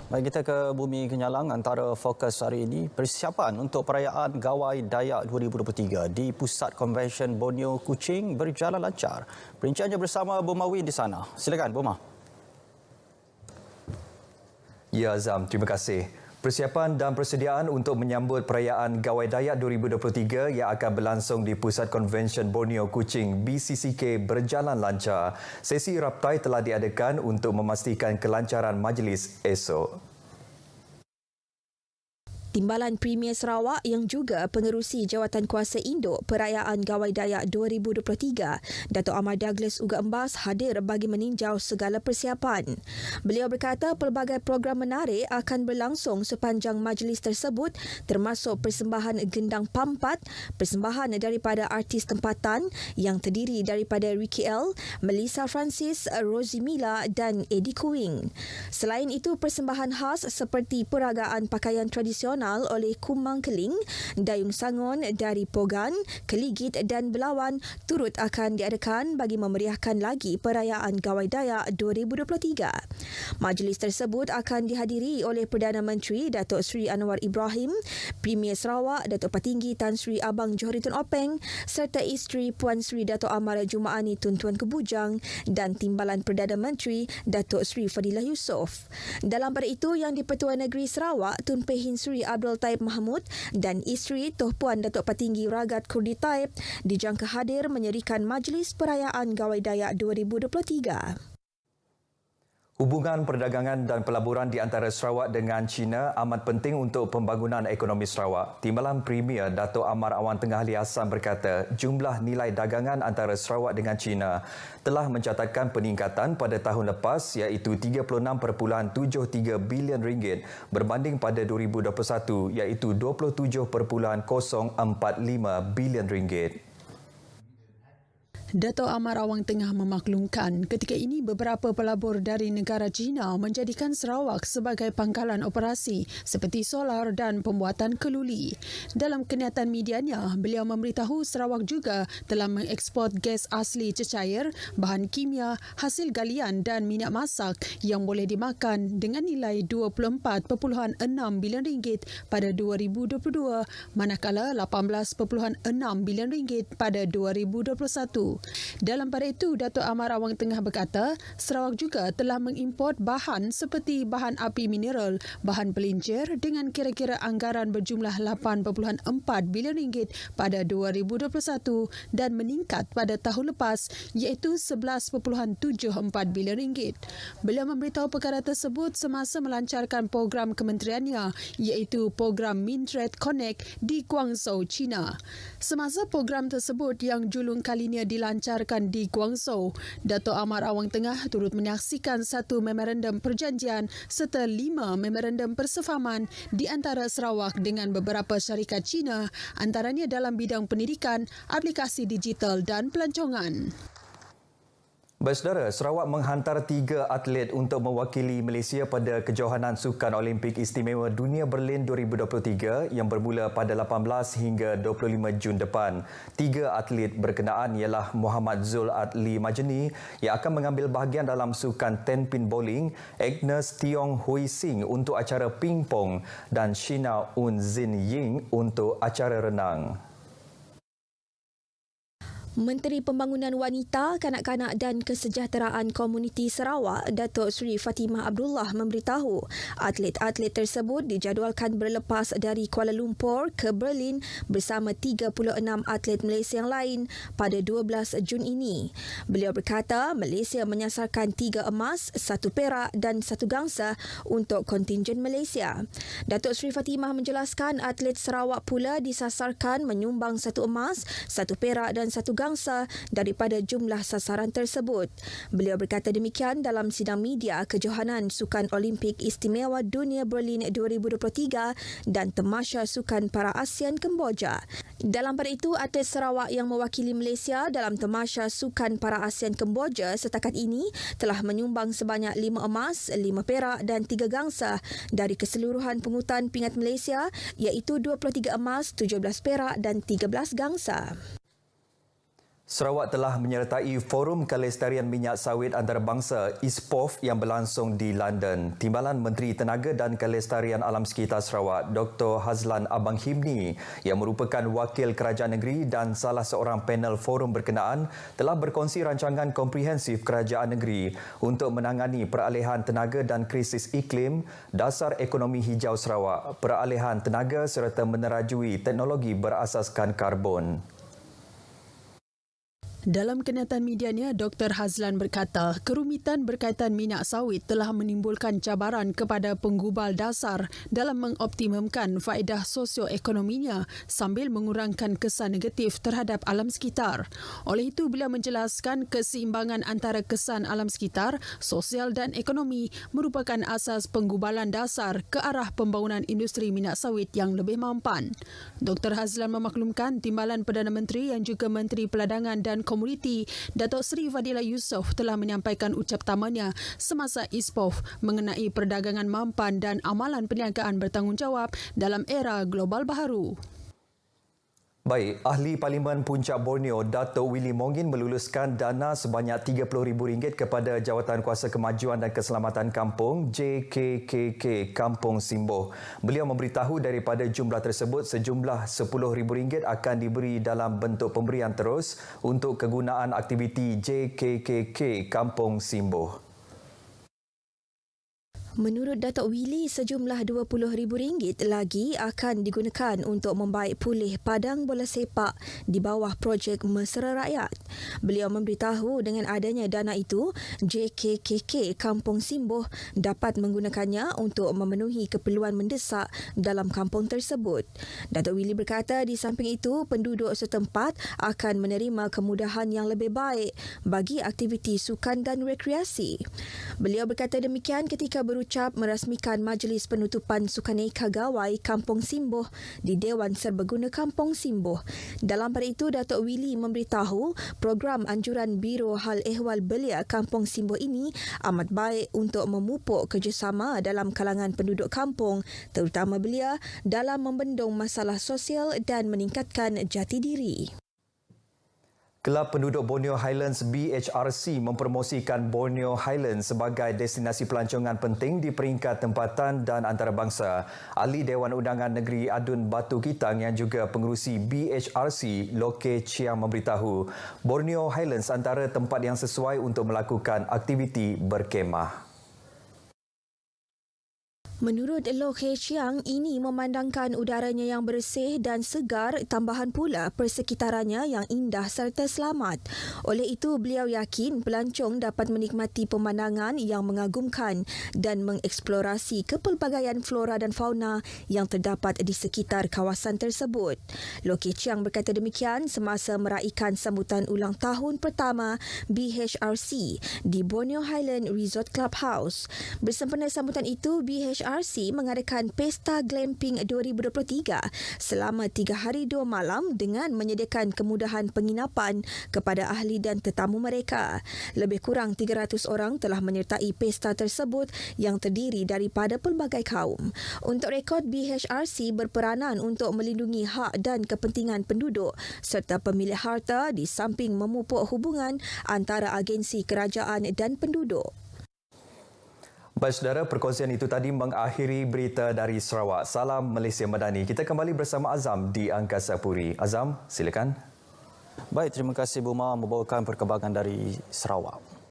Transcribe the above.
Baik, kita ke Bumi Kenyalang. Antara fokus hari ini, persiapan untuk perayaan Gawai Dayak 2023 di Pusat Konvensyen Borneo Kuching berjalan lancar. Perinciannya bersama Boma Win di sana. Silakan, Boma. Ya, Azam, terima kasih. Persiapan dan persediaan untuk menyambut perayaan Gawai Dayak 2023 yang akan berlangsung di Pusat Konvensyen Borneo Kuching BCCK berjalan lancar. Sesi raptai telah diadakan untuk memastikan kelancaran majlis esok. Timbalan Premier Sarawak yang juga pengerusi Jawatan Kuasa Induk Perayaan Gawai Dayak 2023, Dato' Amar Douglas Uga Embas hadir bagi meninjau segala persiapan. Beliau berkata pelbagai program menarik akan berlangsung sepanjang majlis tersebut, termasuk persembahan gendang pampat, persembahan daripada artis tempatan yang terdiri daripada Ricky L, Melissa Francis, Rosie Mila dan Eddie Kuing. Selain itu, persembahan khas seperti peragaan pakaian tradisional oleh Kumang Keling, Dayung Sangon dari Pogan, Keligit dan Belawan turut akan diadakan bagi memeriahkan lagi perayaan Gawai Dayak 2023. Majlis tersebut akan dihadiri oleh Perdana Menteri Datuk Seri Anwar Ibrahim, Premier Sarawak Datuk Patinggi Tan Sri Abang Johari Tun Openg serta isteri Puan Sri Datuk Amara Jumaani Tun Tuan Kebujang dan Timbalan Perdana Menteri Datuk Sri Fadilah Yusof. Dalam pada itu, Yang di-Pertua Negeri Sarawak Tun Pehin Sri Abdul Taib Mahmud dan isteri Tuh Puan Datuk Patinggi Ragat Kurdi Taib dijangka hadir menyerikan majlis perayaan Gawai Dayak 2023. Hubungan perdagangan dan pelaburan di antara Sarawak dengan China amat penting untuk pembangunan ekonomi Sarawak. Timbalan Premier Dato' Amar Awang Tengah Ali Hassan berkata jumlah nilai dagangan antara Sarawak dengan China telah mencatatkan peningkatan pada tahun lepas iaitu 36.73 bilion ringgit berbanding pada 2021 iaitu 27.045 bilion ringgit. Dato' Amar Awang Tengah memaklumkan ketika ini beberapa pelabur dari negara China menjadikan Sarawak sebagai pangkalan operasi seperti solar dan pembuatan keluli. Dalam kenyataan medianya, beliau memberitahu Sarawak juga telah mengeksport gas asli cecair, bahan kimia, hasil galian dan minyak masak yang boleh dimakan dengan nilai 24.6 bilion ringgit pada 2022 manakala 18.6 bilion ringgit pada 2021. Dalam pada itu, Dato' Amar Awang Tengah berkata, Sarawak juga telah mengimport bahan seperti bahan api mineral, bahan pelincir dengan kira-kira anggaran berjumlah 8.4 bilion ringgit pada 2021 dan meningkat pada tahun lepas iaitu 11.74 bilion ringgit. Beliau memberitahu perkara tersebut semasa melancarkan program kementeriannya iaitu program Mintrade Connect di Guangzhou, China. Semasa program tersebut yang julung kalinya dilancarkan di Guangzhou, Dato' Amar Awang Tengah turut menyaksikan satu memorandum perjanjian serta 5 memorandum persefahaman di antara Sarawak dengan beberapa syarikat China, antaranya dalam bidang pendidikan, aplikasi digital dan pelancongan. Baik saudara, Sarawak menghantar 3 atlet untuk mewakili Malaysia pada Kejohanan Sukan Olimpik Istimewa Dunia Berlin 2023 yang bermula pada 18 hingga 25 Jun depan. 3 atlet berkenaan ialah Muhammad Zul Adli Majeni yang akan mengambil bahagian dalam sukan 10 pin bowling, Agnes Tiong Hui Sing untuk acara pingpong dan Shina Un Zin Ying untuk acara renang. Menteri Pembangunan Wanita, Kanak-kanak dan Kesejahteraan Komuniti Sarawak, Datuk Seri Fatimah Abdullah memberitahu atlet-atlet tersebut dijadualkan berlepas dari Kuala Lumpur ke Berlin bersama 36 atlet Malaysia yang lain pada 12 Jun ini. Beliau berkata Malaysia menyasarkan 3 emas, 1 perak dan 1 gangsa untuk kontingen Malaysia. Datuk Seri Fatimah menjelaskan atlet Sarawak pula disasarkan menyumbang 1 emas, 1 perak dan 1 gangsa daripada jumlah sasaran tersebut. Beliau berkata demikian dalam sidang media Kejohanan Sukan Olimpik Istimewa Dunia Berlin 2023 dan Tamasya Sukan Para ASEAN Kemboja. Dalam pada itu, atlet Sarawak yang mewakili Malaysia dalam Tamasya Sukan Para ASEAN Kemboja setakat ini telah menyumbang sebanyak 5 emas, 5 perak dan 3 gangsa dari keseluruhan pungutan pingat Malaysia iaitu 23 emas, 17 perak dan 13 gangsa. Sarawak telah menyertai Forum Kelestarian Minyak Sawit Antarabangsa ISPOF yang berlangsung di London. Timbalan Menteri Tenaga dan Kelestarian Alam Sekitar Sarawak, Dr. Hazlan Abang Hibni, yang merupakan wakil kerajaan negeri dan salah seorang panel forum berkenaan, telah berkongsi rancangan komprehensif kerajaan negeri untuk menangani peralihan tenaga dan krisis iklim, dasar ekonomi hijau Sarawak, peralihan tenaga serta menerajui teknologi berasaskan karbon. Dalam kenyataan medianya, Dr. Hazlan berkata, kerumitan berkaitan minyak sawit telah menimbulkan cabaran kepada penggubal dasar dalam mengoptimumkan faedah sosioekonominya sambil mengurangkan kesan negatif terhadap alam sekitar. Oleh itu, beliau menjelaskan keseimbangan antara kesan alam sekitar, sosial dan ekonomi merupakan asas penggubalan dasar ke arah pembangunan industri minyak sawit yang lebih mampan. Dr. Hazlan memaklumkan Timbalan Perdana Menteri yang juga Menteri Peladangan dan Komuniti, Datuk Seri Fadilah Yusof telah menyampaikan ucap tamanya semasa ISPOF mengenai perdagangan mampan dan amalan perniagaan bertanggungjawab dalam era global baharu. Baik, Ahli Parlimen Puncak Borneo, Datuk Willy Mongin meluluskan dana sebanyak RM30,000 kepada Jawatan Kuasa Kemajuan dan Keselamatan Kampung JKKK Kampung Simboh. Beliau memberitahu daripada jumlah tersebut sejumlah RM10,000 akan diberi dalam bentuk pemberian terus untuk kegunaan aktiviti JKKK Kampung Simboh. Menurut Datuk Willy, sejumlah RM20,000 lagi akan digunakan untuk membaik pulih padang bola sepak di bawah projek Mesra Rakyat. Beliau memberitahu dengan adanya dana itu, JKKK Kampung Simboh dapat menggunakannya untuk memenuhi keperluan mendesak dalam kampung tersebut. Datuk Willy berkata di samping itu, penduduk setempat akan menerima kemudahan yang lebih baik bagi aktiviti sukan dan rekreasi. Beliau berkata demikian ketika berucap merasmikan majlis penutupan Sukaneka Gawai Kampung Simboh di Dewan Serbaguna Kampung Simboh. Dalam pada itu, Datuk Willy memberitahu program anjuran Biro Hal Ehwal Belia Kampung Simboh ini amat baik untuk memupuk kerjasama dalam kalangan penduduk kampung, terutama belia, dalam membendung masalah sosial dan meningkatkan jati diri. Kelab Penduduk Borneo Highlands BHRC mempromosikan Borneo Highlands sebagai destinasi pelancongan penting di peringkat tempatan dan antarabangsa. Ahli Dewan Undangan Negeri Adun Batu Kitang yang juga pengerusi BHRC, Loke Chiang memberitahu, Borneo Highlands antara tempat yang sesuai untuk melakukan aktiviti berkemah. Menurut Loh Hei Chiang, ini memandangkan udaranya yang bersih dan segar, tambahan pula persekitarannya yang indah serta selamat. Oleh itu, beliau yakin pelancong dapat menikmati pemandangan yang mengagumkan dan mengeksplorasi kepelbagaian flora dan fauna yang terdapat di sekitar kawasan tersebut. Loh Hei Chiang berkata demikian semasa meraikan sambutan ulang tahun pertama BHRC di Borneo Highland Resort Clubhouse. Bersempena sambutan itu, BHRC mengadakan Pesta Glamping 2023 selama 3 hari 2 malam dengan menyediakan kemudahan penginapan kepada ahli dan tetamu mereka. Lebih kurang 300 orang telah menyertai pesta tersebut yang terdiri daripada pelbagai kaum. Untuk rekod, BHRC berperanan untuk melindungi hak dan kepentingan penduduk serta pemilik harta di samping memupuk hubungan antara agensi kerajaan dan penduduk. Baik saudara, perkongsian itu tadi mengakhiri berita dari Sarawak. Salam Malaysia Madani. Kita kembali bersama Azam di Angkasa Puri. Azam, silakan. Baik, terima kasih Buma membawakan perkembangan dari Sarawak.